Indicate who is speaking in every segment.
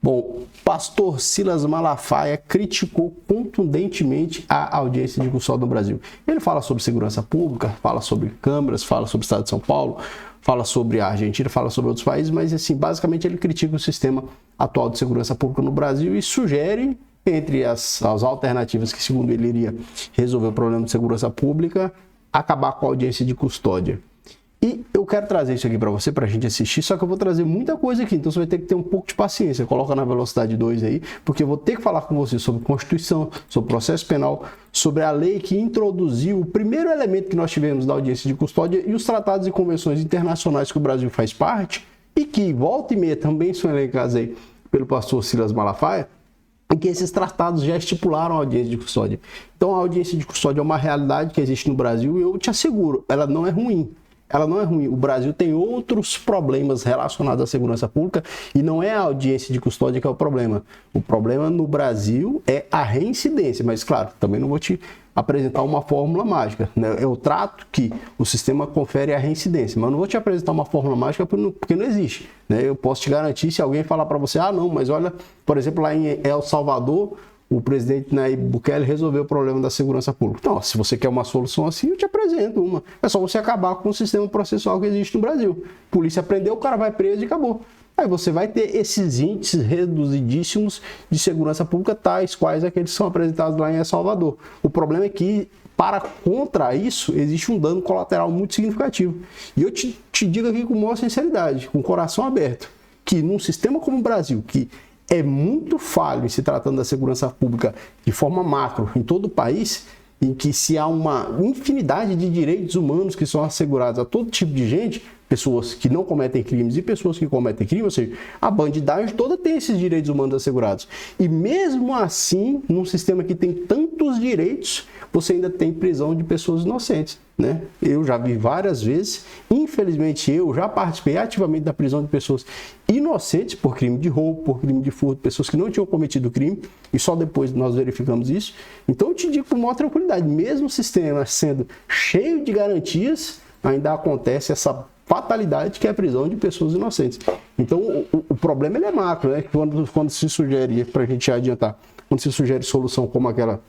Speaker 1: Bom, pastor Silas Malafaia criticou contundentemente a audiência de custódia no Brasil. Ele fala sobre segurança pública, fala sobre câmeras, fala sobre o Estado de São Paulo, fala sobre a Argentina, fala sobre outros países, mas assim, basicamente ele critica o sistema atual de segurança pública no Brasil e sugere, entre as alternativas que, segundo ele, iria resolver o problema de segurança pública, acabar com a audiência de custódia. E eu quero trazer isso aqui para você, para a gente assistir, só que eu vou trazer muita coisa aqui, então você vai ter que ter um pouco de paciência. Coloca na velocidade 2 aí, porque eu vou ter que falar com você sobre Constituição, sobre processo penal, sobre a lei que introduziu o primeiro elemento que nós tivemos da audiência de custódia e os tratados e convenções internacionais que o Brasil faz parte e que, volta e meia, também são elencados aí pelo pastor Silas Malafaia, em que esses tratados já estipularam a audiência de custódia. Então, a audiência de custódia é uma realidade que existe no Brasil e eu te asseguro, ela não é ruim. Ela não é ruim. O Brasil tem outros problemas relacionados à segurança pública e não é a audiência de custódia que é o problema. O problema no Brasil é a reincidência, mas claro, também não vou te apresentar uma fórmula mágica, né? Eu trato que o sistema confere a reincidência, mas não vou te apresentar uma fórmula mágica porque não existe, né? Eu posso te garantir, se alguém falar para você, não, mas olha, por exemplo, lá em El Salvador, o presidente Nayib Bukele resolveu o problema da segurança pública. Então, se você quer uma solução assim, eu te apresento uma. É só você acabar com o sistema processual que existe no Brasil. Polícia prendeu, o cara vai preso e acabou. Aí você vai ter esses índices reduzidíssimos de segurança pública, tais quais aqueles que são apresentados lá em El Salvador. O problema é que, contra isso, existe um dano colateral muito significativo. E eu te digo aqui com maior sinceridade, com o coração aberto, que num sistema como o Brasil, que é muito falho em se tratando da segurança pública de forma macro em todo o país, em que se há uma infinidade de direitos humanos que são assegurados a todo tipo de gente, pessoas que não cometem crimes e pessoas que cometem crimes, ou seja, a bandidagem toda tem esses direitos humanos assegurados. E mesmo assim, num sistema que tem tantos direitos, você ainda tem prisão de pessoas inocentes, né? Eu já vi várias vezes, infelizmente eu já participei ativamente da prisão de pessoas inocentes por crime de roubo, por crime de furto, pessoas que não tinham cometido crime, e só depois nós verificamos isso. Então eu te digo com maior tranquilidade, mesmo o sistema sendo cheio de garantias, ainda acontece essa fatalidade que é a prisão de pessoas inocentes. Então o problema ele é macro, né? Quando se sugere, para a gente adiantar, quando se sugere solução como aquela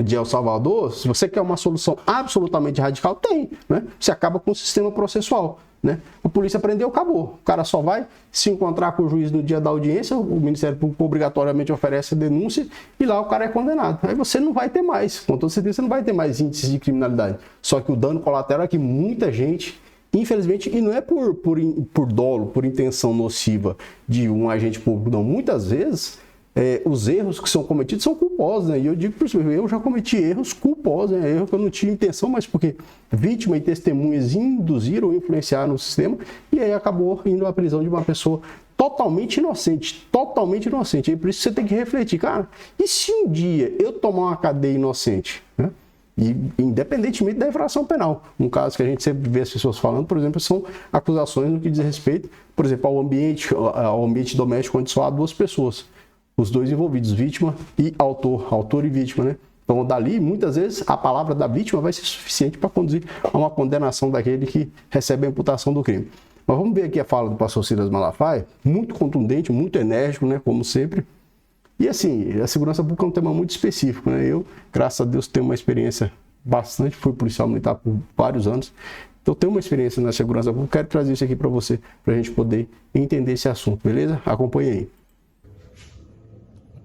Speaker 1: de El Salvador, se você quer uma solução absolutamente radical, tem, né? Você acaba com o sistema processual, né? A polícia prendeu, acabou. O cara só vai se encontrar com o juiz no dia da audiência, o Ministério Público obrigatoriamente oferece a denúncia e lá o cara é condenado. Aí você não vai ter mais, com toda certeza você não vai ter mais índices de criminalidade. Só que o dano colateral é que muita gente, infelizmente, e não é por dolo, por intenção nociva de um agente público, não. Muitas vezes, os erros que são cometidos são culposos, né? E eu digo por isso, eu já cometi erros culposos, né? Erros que eu não tinha intenção, mas porque vítima e testemunhas induziram ou influenciaram o sistema, e aí acabou indo à prisão de uma pessoa totalmente inocente, totalmente inocente. E por isso você tem que refletir, cara, e se um dia eu tomar uma cadeia inocente, né? E independentemente da infração penal. Um caso que a gente sempre vê as pessoas falando, por exemplo, são acusações no que diz respeito, por exemplo, ao ambiente doméstico onde só há duas pessoas, os dois envolvidos, vítima e autor e vítima, né? Então, dali, muitas vezes, a palavra da vítima vai ser suficiente para conduzir a uma condenação daquele que recebe a imputação do crime. Mas vamos ver aqui a fala do pastor Silas Malafaia, muito contundente, muito enérgico, né? Como sempre. E assim, a segurança pública é um tema muito específico, né? Eu, graças a Deus, tenho uma experiência bastante, fui policial militar por vários anos, então tenho uma experiência na segurança pública, quero trazer isso aqui para você, para a gente poder entender esse assunto, beleza? Acompanhe aí.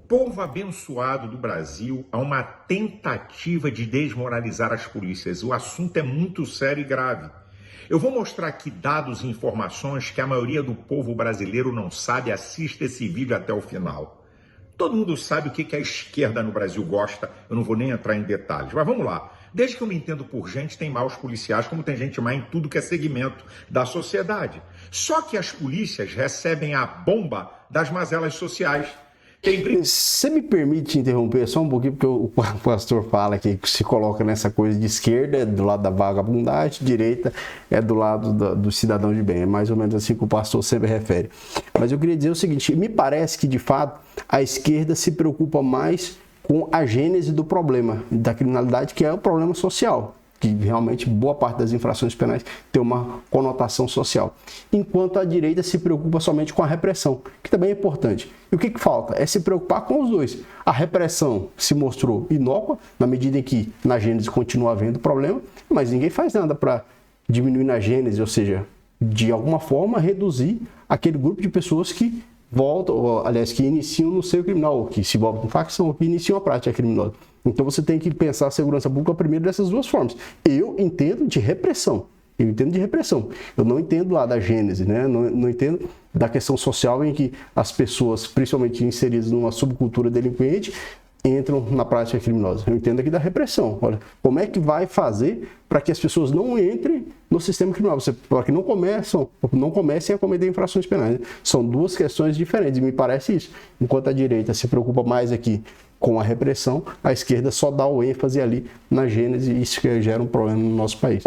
Speaker 2: Povo abençoado do Brasil, há uma tentativa de desmoralizar as polícias. O assunto é muito sério e grave. Eu vou mostrar aqui dados e informações que a maioria do povo brasileiro não sabe. Assista esse vídeo até o final. Todo mundo sabe o que a esquerda no Brasil gosta, eu não vou nem entrar em detalhes, mas vamos lá. Desde que eu me entendo por gente, tem maus policiais, como tem gente má em tudo que é segmento da sociedade. Só que as polícias recebem a bomba das mazelas sociais.
Speaker 1: Você me permite interromper só um pouquinho, porque o pastor fala que se coloca nessa coisa de esquerda, é do lado da vagabundagem, direita é do lado do cidadão de bem. É mais ou menos assim que o pastor sempre refere. Mas eu queria dizer o seguinte, me parece que de fato a esquerda se preocupa mais com a gênese do problema, da criminalidade, que é o problema social. que realmente boa parte das infrações penais tem uma conotação social. Enquanto a direita se preocupa somente com a repressão, que também é importante. E o que falta? É se preocupar com os dois. A repressão se mostrou inócua, na medida em que na Gênese continua havendo problema, mas ninguém faz nada para diminuir na Gênese, ou seja, de alguma forma reduzir aquele grupo de pessoas que voltam, ou, aliás, que iniciam no seio criminal, ou que se envolvem com facção, ou que iniciam a prática criminosa. Então você tem que pensar a segurança pública primeiro dessas duas formas. Eu entendo de repressão. Eu não entendo lá da Gênese, né? Não entendo da questão social em que as pessoas, principalmente inseridas numa subcultura delinquente, entram na prática criminosa. Eu entendo aqui da repressão. Olha, como é que vai fazer para que as pessoas não entrem no sistema criminal, para que não comecem a cometer infrações penais, né? São duas questões diferentes, e me parece isso. Enquanto a direita se preocupa mais aqui com a repressão, a esquerda só dá o ênfase ali na Gênese, e isso que gera um problema no nosso país.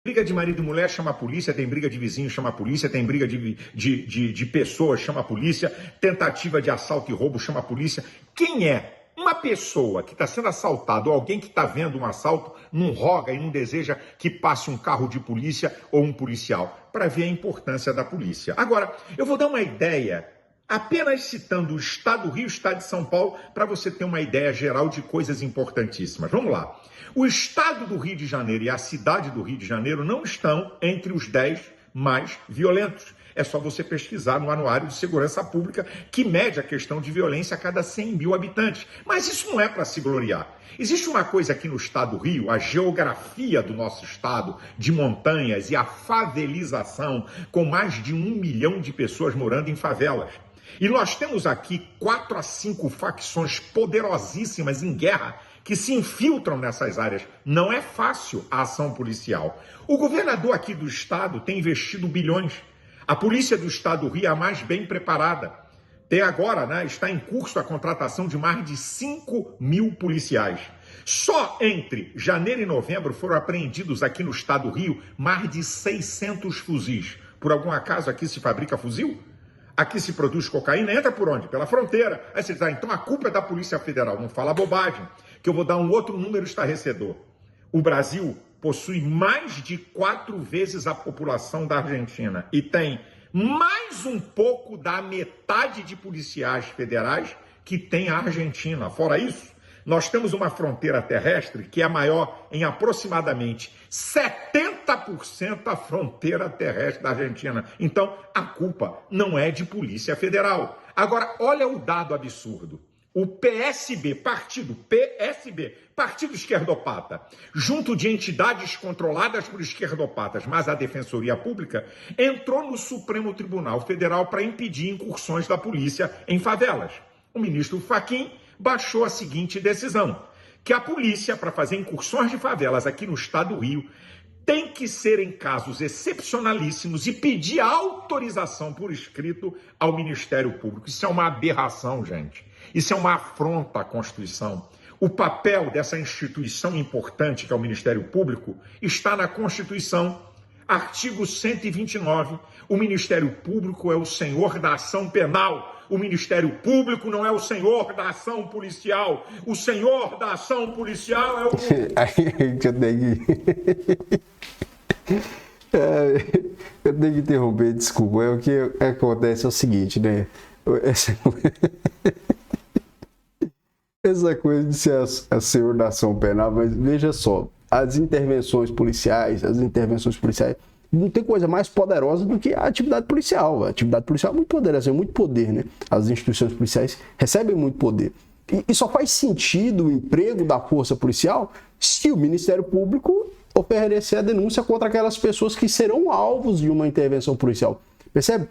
Speaker 2: Briga de marido e mulher, chama a polícia. Tem briga de vizinho, chama a polícia. Tem briga de pessoas, chama a polícia. Tentativa de assalto e roubo, chama a polícia. Quem é uma pessoa que está sendo assaltada ou alguém que está vendo um assalto não roga e não deseja que passe um carro de polícia ou um policial para ver a importância da polícia? Agora, eu vou dar uma ideia, apenas citando o Estado do Rio e o Estado de São Paulo, para você ter uma ideia geral de coisas importantíssimas. Vamos lá. O Estado do Rio de Janeiro e a cidade do Rio de Janeiro não estão entre os 10 mais violentos. É só você pesquisar no Anuário de Segurança Pública, que mede a questão de violência a cada 100 mil habitantes. Mas isso não é para se gloriar. Existe uma coisa aqui no Estado do Rio, a geografia do nosso estado, de montanhas e a favelização, com mais de 1 milhão de pessoas morando em favelas. E nós temos aqui 4 a 5 facções poderosíssimas em guerra que se infiltram nessas áreas. Não é fácil a ação policial. O governador aqui do estado tem investido bilhões. A polícia do Estado do Rio é a mais bem preparada. Tem agora, né, está em curso a contratação de mais de 5 mil policiais. Só entre janeiro e novembro foram apreendidos aqui no Estado do Rio mais de 600 fuzis. Por algum acaso aqui se fabrica fuzil? Aqui se produz cocaína? Entra por onde? Pela fronteira. Aí você diz, então a culpa é da Polícia Federal. Não fala bobagem, que eu vou dar um outro número estarrecedor. O Brasil possui mais de 4 vezes a população da Argentina e tem mais um pouco da metade de policiais federais que tem a Argentina. Fora isso, nós temos uma fronteira terrestre que é maior em aproximadamente 70% da fronteira terrestre da Argentina. Então, a culpa não é de Polícia Federal. Agora, olha o dado absurdo. O PSB, Partido Esquerdopata, junto de entidades controladas por esquerdopatas, mas a Defensoria Pública, entrou no Supremo Tribunal Federal para impedir incursões da polícia em favelas. O ministro Fachin baixou a seguinte decisão, que a polícia, para fazer incursões de favelas aqui no Estado do Rio, tem que ser em casos excepcionalíssimos e pedir autorização por escrito ao Ministério Público. Isso é uma aberração, gente. Isso é uma afronta à Constituição. O papel dessa instituição importante, que é o Ministério Público, está na Constituição. Artigo 129. O Ministério Público é o senhor da ação penal. O Ministério Público não é o senhor da ação policial. O senhor da ação policial é o...
Speaker 1: Eu tenho que interromper, desculpa. O que acontece é o seguinte, né? Essa coisa de ser a senhor da ação penal, mas veja só, as intervenções policiais, não tem coisa mais poderosa do que a atividade policial. A atividade policial é muito poderosa, é muito poder, né? As instituições policiais recebem muito poder. E só faz sentido o emprego da força policial se o Ministério Público oferecer a denúncia contra aquelas pessoas que serão alvos de uma intervenção policial. Percebe?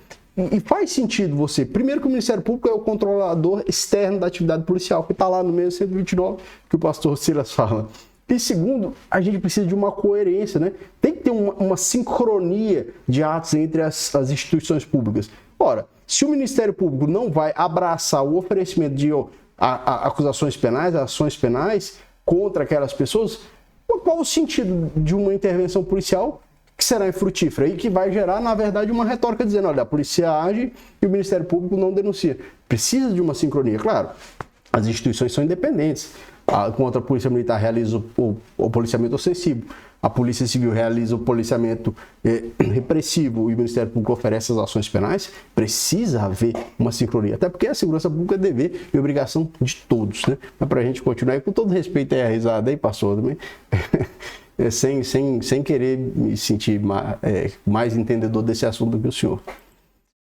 Speaker 1: E faz sentido você... Primeiro que o Ministério Público é o controlador externo da atividade policial, que está lá no meio 129, que o pastor Silas fala. E segundo, a gente precisa de uma coerência, né? Tem que ter uma sincronia de atos entre as instituições públicas. Ora, se o Ministério Público não vai abraçar o oferecimento de acusações penais, ações penais contra aquelas pessoas, qual o sentido de uma intervenção policial que será infrutífera e que vai gerar, na verdade, uma retórica dizendo, olha, a polícia age e o Ministério Público não denuncia. Precisa de uma sincronia, claro. As instituições são independentes, enquanto a Polícia Militar realiza o policiamento ostensivo, a Polícia Civil realiza o policiamento repressivo e o Ministério Público oferece as ações penais, precisa haver uma sincronia. Até porque a segurança pública é dever e obrigação de todos, né? Mas para a gente continuar aí, com todo respeito aí a risada aí, pastor, também, sem querer me sentir mais entendedor desse assunto do que o senhor.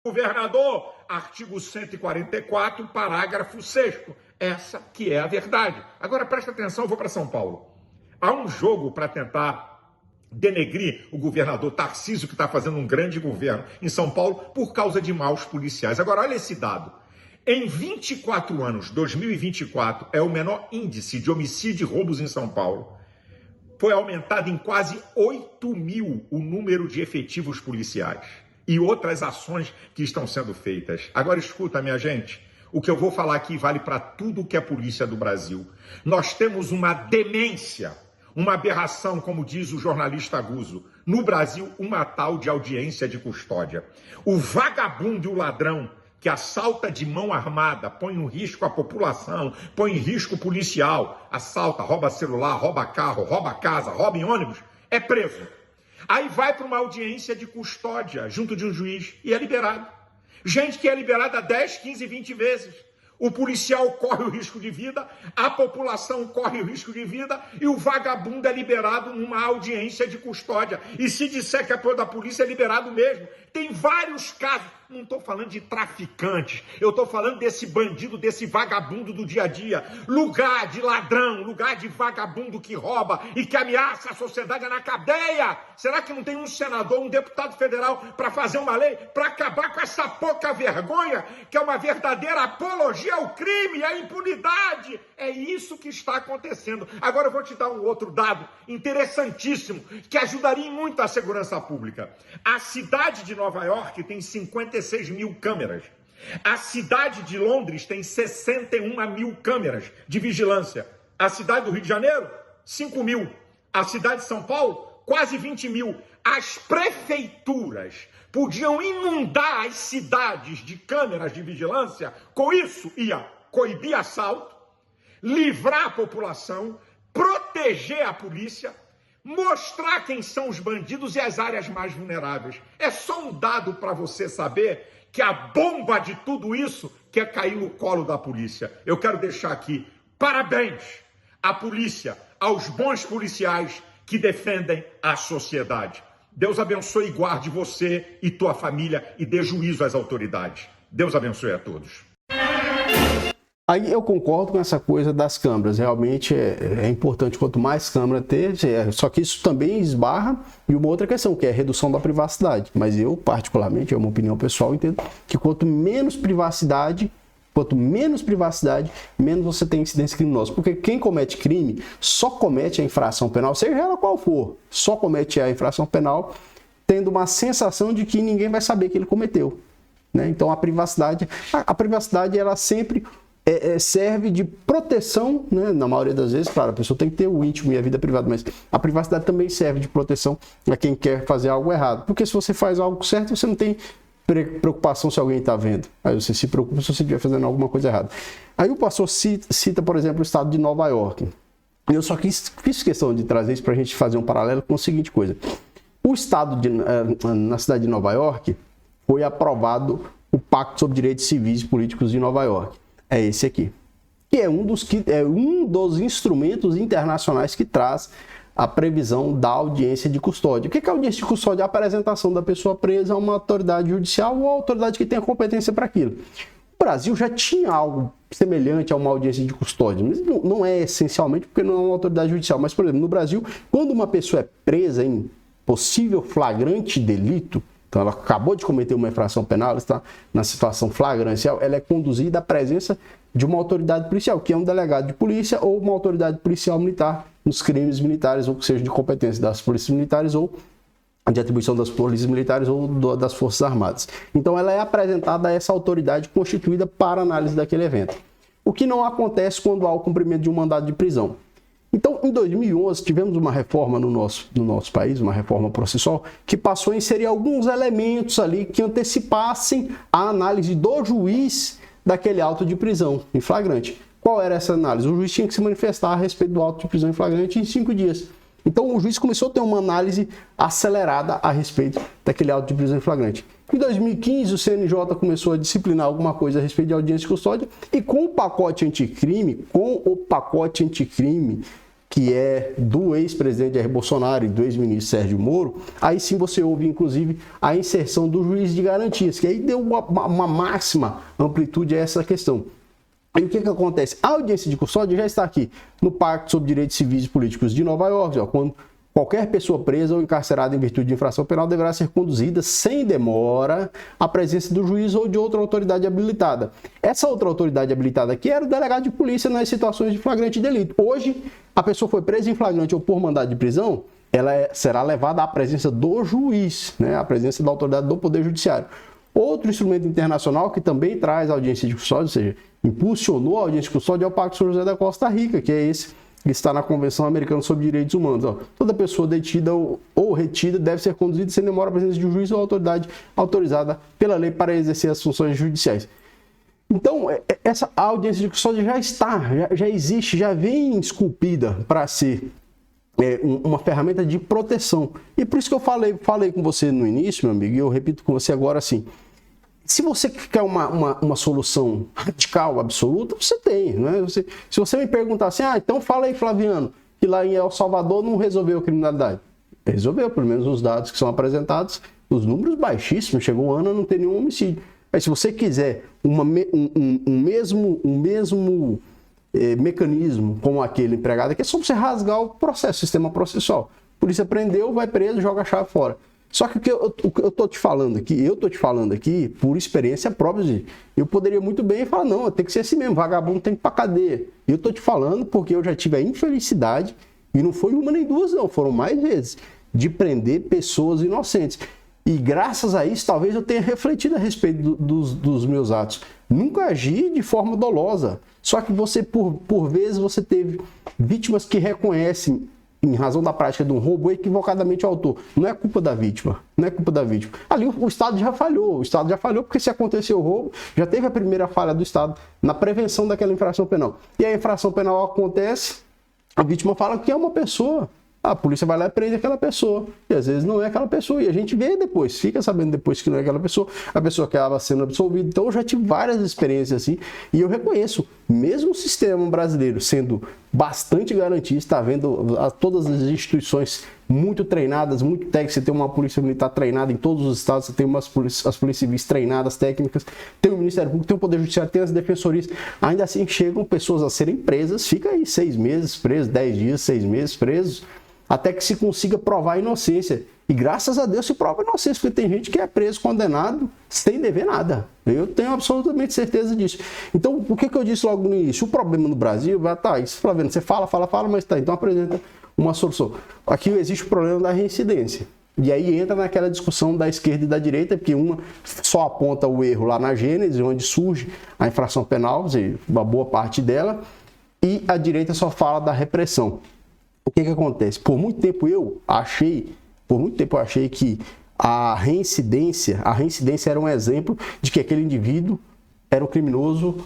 Speaker 2: Governador, artigo 144, parágrafo 6º. Essa que é a verdade. Agora presta atenção, eu vou para São Paulo. Há um jogo para tentar denegrir o governador Tarcísio, que está fazendo um grande governo em São Paulo, por causa de maus policiais. Agora, olha esse dado. Em 24 anos, 2024, é o menor índice de homicídio e roubos em São Paulo. Foi aumentado em quase 8.000 o número de efetivos policiais e outras ações que estão sendo feitas. Agora, escuta, minha gente. O que eu vou falar aqui vale para tudo que é polícia do Brasil. Nós temos uma demência, uma aberração, como diz o jornalista Guzzo. No Brasil, uma tal de audiência de custódia. O vagabundo e o ladrão que assalta de mão armada, põe em risco a população, põe em risco policial, assalta, rouba celular, rouba carro, rouba casa, rouba em ônibus, é preso. Aí vai para uma audiência de custódia junto de um juiz e é liberado. Gente que é liberada 10, 15, 20 vezes. O policial corre o risco de vida, a população corre o risco de vida e o vagabundo é liberado numa audiência de custódia. E se disser que é apoio da polícia, é liberado mesmo. Tem vários casos. Não estou falando de traficantes, eu estou falando desse bandido, desse vagabundo do dia a dia. Lugar de ladrão, lugar de vagabundo que rouba e que ameaça a sociedade é na cadeia. Será que não tem um senador, um deputado federal para fazer uma lei para acabar com essa pouca vergonha, que é uma verdadeira apologia ao crime, à impunidade? É isso que está acontecendo. Agora eu vou te dar um outro dado interessantíssimo, que ajudaria muito a segurança pública. A cidade de Nova York tem 56.000 câmeras. A cidade de Londres tem 61.000 câmeras de vigilância. A cidade do Rio de Janeiro, 5.000. A cidade de São Paulo, quase 20.000. As prefeituras podiam inundar as cidades de câmeras de vigilância. Com isso, ia coibir assalto, livrar a população, proteger a polícia, mostrar quem são os bandidos e as áreas mais vulneráveis. É só um dado para você saber que a bomba de tudo isso quer cair no colo da polícia. Eu quero deixar aqui parabéns à polícia, aos bons policiais que defendem a sociedade. Deus abençoe e guarde você e tua família e dê juízo às autoridades. Deus abençoe a todos.
Speaker 1: Aí eu concordo com essa coisa das câmeras, realmente é importante quanto mais câmera ter, só que isso também esbarra em uma outra questão, que é a redução da privacidade. Mas eu, particularmente, é uma opinião pessoal, entendo que quanto menos privacidade, menos você tem incidência criminosa. Porque quem comete crime só comete a infração penal, seja ela qual for, só comete a infração penal tendo uma sensação de que ninguém vai saber que ele cometeu, né? Então a privacidade ela sempre serve de proteção, né? Na maioria das vezes, claro, a pessoa tem que ter o íntimo e a vida privada, mas a privacidade também serve de proteção a quem quer fazer algo errado. Porque se você faz algo certo, você não tem preocupação se alguém está vendo. Aí você se preocupa se você estiver fazendo alguma coisa errada. Aí o pastor cita, por exemplo, o estado de Nova York. Eu só fiz questão de trazer isso para a gente fazer um paralelo com a seguinte coisa. O estado na cidade de Nova York foi aprovado o Pacto sobre Direitos Civis e Políticos de Nova York. É esse aqui, que é um dos instrumentos internacionais que traz a previsão da audiência de custódia. O que é a audiência de custódia? A apresentação da pessoa presa a uma autoridade judicial ou a autoridade que tem a competência para aquilo. O Brasil já tinha algo semelhante a uma audiência de custódia, mas não é essencialmente porque não é uma autoridade judicial. Mas, por exemplo, no Brasil, quando uma pessoa é presa em possível flagrante delito, então ela acabou de cometer uma infração penal, ela está na situação flagrancial, ela é conduzida à presença de uma autoridade policial, que é um delegado de polícia ou uma autoridade policial militar nos crimes militares, ou que seja de competência das polícias militares ou de atribuição das polícias militares ou das Forças Armadas. Então ela é apresentada a essa autoridade constituída para análise daquele evento. O que não acontece quando há o cumprimento de um mandado de prisão. Então, em 2011, tivemos uma reforma no nosso país, uma reforma processual, que passou a inserir alguns elementos ali que antecipassem a análise do juiz daquele auto de prisão em flagrante. Qual era essa análise? O juiz tinha que se manifestar a respeito do auto de prisão em flagrante em 5 dias. Então o juiz começou a ter uma análise acelerada a respeito daquele auto de prisão em flagrante. Em 2015, o CNJ começou a disciplinar alguma coisa a respeito de audiência de custódia e com o pacote anticrime, que é do ex-presidente Jair Bolsonaro e do ex-ministro Sérgio Moro, aí sim você ouve, inclusive, a inserção do juiz de garantias, que aí deu uma máxima amplitude a essa questão. E o que acontece? A audiência de custódia já está aqui no Pacto sobre Direitos Civis e Políticos de Nova York, ó, quando qualquer pessoa presa ou encarcerada em virtude de infração penal deverá ser conduzida sem demora à presença do juiz ou de outra autoridade habilitada. Essa outra autoridade habilitada aqui era o delegado de polícia nas situações de flagrante delito. Hoje, a pessoa foi presa em flagrante ou por mandado de prisão, ela será levada à presença do juiz, né, à presença da autoridade do Poder Judiciário. Outro instrumento internacional que também traz audiência de custódia, ou seja, impulsionou a audiência de custódia, é o Pacto São José da Costa Rica, que é esse que está na Convenção Americana sobre Direitos Humanos. Ó, toda pessoa detida ou retida deve ser conduzida sem demora à presença de um juiz ou autoridade autorizada pela lei para exercer as funções judiciais. Então, essa audiência de custódia já existe, já vem esculpida para ser uma ferramenta de proteção. E por isso que eu falei com você no início, meu amigo, e eu repito com você agora assim, se você quer uma solução radical, absoluta, você tem, né? Se você me perguntar assim, então fala aí, Flaviano, que lá em El Salvador não resolveu a criminalidade. Resolveu, pelo menos os dados que são apresentados, os números baixíssimos, chegou um ano, não tem nenhum homicídio. Mas se você quiser um mesmo mecanismo como aquele empregado aqui, é só você rasgar o processo, sistema processual. Polícia prendeu, vai preso, joga a chave fora. Só que o que eu tô te falando aqui por experiência própria. Eu poderia muito bem falar, não, tem que ser assim mesmo, vagabundo tem que ir pra cadeia. E eu tô te falando porque eu já tive a infelicidade, e não foi uma nem duas não, foram mais vezes, de prender pessoas inocentes. E graças a isso, talvez eu tenha refletido a respeito dos meus atos. Nunca agi de forma dolosa. Só que você, por vezes, você teve vítimas que reconhecem, em razão da prática de um roubo, equivocadamente o autor. Não é culpa da vítima. Ali o Estado já falhou. Porque se aconteceu o roubo, já teve a primeira falha do Estado na prevenção daquela infração penal. E a infração penal acontece, a vítima fala que é uma pessoa. A polícia vai lá e prende aquela pessoa. E às vezes não é aquela pessoa. E a gente vê depois, fica sabendo depois que não é aquela pessoa. A pessoa acaba sendo absolvida. Então eu já tive várias experiências assim. E eu reconheço, mesmo o sistema brasileiro sendo bastante garantista, tá vendo todas as instituições muito treinadas, muito técnicas. Você tem uma polícia militar treinada em todos os estados, você tem as polícias civis treinadas, técnicas, tem o Ministério Público, tem o Poder Judiciário, tem as defensorias. Ainda assim chegam pessoas a serem presas, fica aí 6 meses preso, 10 dias, 6 meses presos, até que se consiga provar a inocência. E graças a Deus se prova a inocência, porque tem gente que é preso, condenado, sem dever nada. Eu tenho absolutamente certeza disso. Então, o que eu disse logo no início? O problema no Brasil vai estar isso. Flaviano, você fala, mas tá, então apresenta uma solução. Aqui existe o problema da reincidência. E aí entra naquela discussão da esquerda e da direita, porque uma só aponta o erro lá na Gênese, onde surge a infração penal, uma boa parte dela, e a direita só fala da repressão. O que acontece? Por muito tempo eu achei que a reincidência era um exemplo de que aquele indivíduo era um criminoso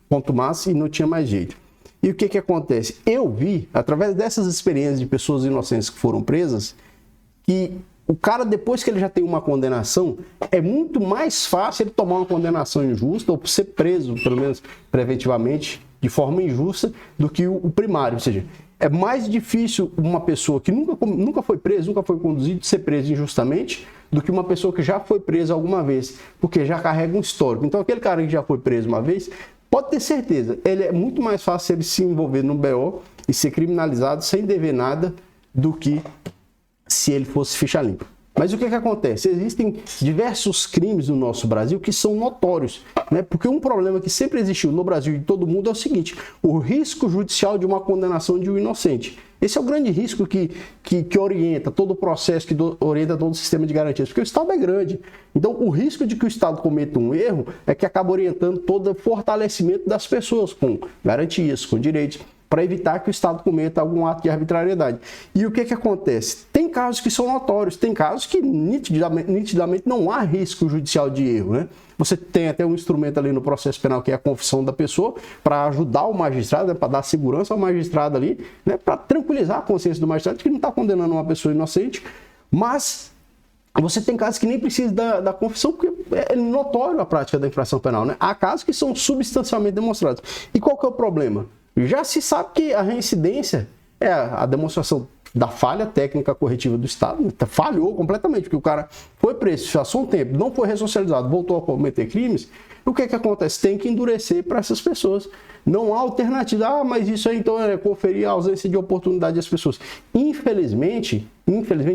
Speaker 1: contumace e não tinha mais jeito. E o que acontece? Eu vi, através dessas experiências de pessoas inocentes que foram presas, que o cara, depois que ele já tem uma condenação, é muito mais fácil ele tomar uma condenação injusta ou ser preso, pelo menos preventivamente, de forma injusta, do que o primário. Ou seja, é mais difícil uma pessoa que nunca foi presa, nunca foi conduzida, ser presa injustamente, do que uma pessoa que já foi presa alguma vez, porque já carrega um histórico. Então, aquele cara que já foi preso uma vez, pode ter certeza, ele é muito mais fácil ele se envolver no BO e ser criminalizado sem dever nada, do que se ele fosse ficha limpa. Mas o que acontece? Existem diversos crimes no nosso Brasil que são notórios, né? Porque um problema que sempre existiu no Brasil e em todo mundo é o seguinte: o risco judicial de uma condenação de um inocente. Esse é o grande risco que orienta todo o processo, que orienta todo o sistema de garantias, porque o Estado é grande. Então, o risco de que o Estado cometa um erro é que acaba orientando todo o fortalecimento das pessoas, com garantias, com direitos. para evitar que o Estado cometa algum ato de arbitrariedade. E o que acontece? Tem casos que são notórios, tem casos que nitidamente não há risco judicial de erro, né? Você tem até um instrumento ali no processo penal que é a confissão da pessoa para ajudar o magistrado, né, para dar segurança ao magistrado ali, né, para tranquilizar a consciência do magistrado que não está condenando uma pessoa inocente, mas você tem casos que nem precisa da confissão, porque é notório a prática da infração penal, né? Há casos que são substancialmente demonstrados. E qual que é o problema? Já se sabe que a reincidência é a demonstração da falha técnica corretiva do Estado, falhou completamente, porque o cara foi preso, passou um tempo, não foi ressocializado, voltou a cometer crimes. O que acontece? Tem que endurecer para essas pessoas. Não há alternativa. Mas isso aí então é conferir a ausência de oportunidade das pessoas. Infelizmente,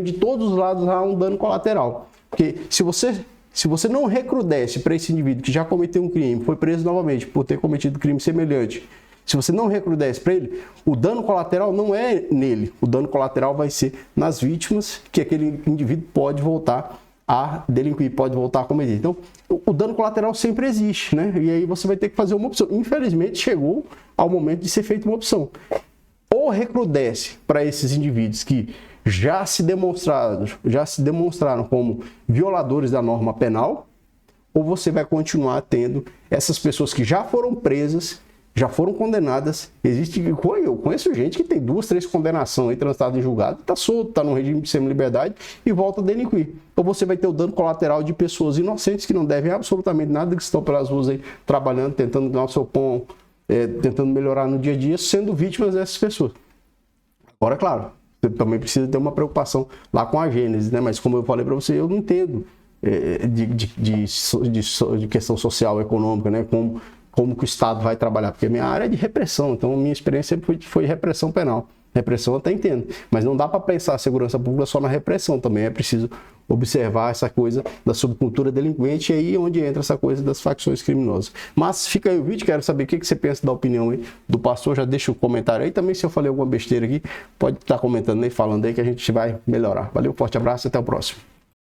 Speaker 1: de todos os lados há um dano colateral. Porque se você não recrudesce para esse indivíduo que já cometeu um crime, foi preso novamente por ter cometido crime semelhante, se você não recrudesce para ele, o dano colateral não é nele. O dano colateral vai ser nas vítimas que aquele indivíduo pode voltar a delinquir, pode voltar a cometer. Então, o dano colateral sempre existe, né? E aí você vai ter que fazer uma opção. Infelizmente, chegou ao momento de ser feita uma opção. Ou recrudesce para esses indivíduos que já se demonstraram como violadores da norma penal, ou você vai continuar tendo essas pessoas que já foram presas, já foram condenadas. Eu conheço gente que tem 2, 3 condenações aí transitadas em julgado, está solto, está no regime de semi-liberdade e volta a delinquir. Então você vai ter o dano colateral de pessoas inocentes que não devem absolutamente nada, que estão pelas ruas aí trabalhando, tentando ganhar o seu pão, tentando melhorar no dia a dia, sendo vítimas dessas pessoas. Agora, claro, você também precisa ter uma preocupação lá com a Gênesis, né? Mas como eu falei para você, eu não entendo de questão social, econômica, né? Como que o Estado vai trabalhar, porque a minha área é de repressão, então a minha experiência foi repressão penal. Repressão eu até entendo, mas não dá para pensar a segurança pública só na repressão, também é preciso observar essa coisa da subcultura delinquente e aí onde entra essa coisa das facções criminosas. Mas fica aí o vídeo, quero saber o que você pensa da opinião aí do pastor, já deixa o comentário aí, também se eu falei alguma besteira aqui, pode estar comentando aí, falando aí que a gente vai melhorar. Valeu, forte abraço e até o próximo.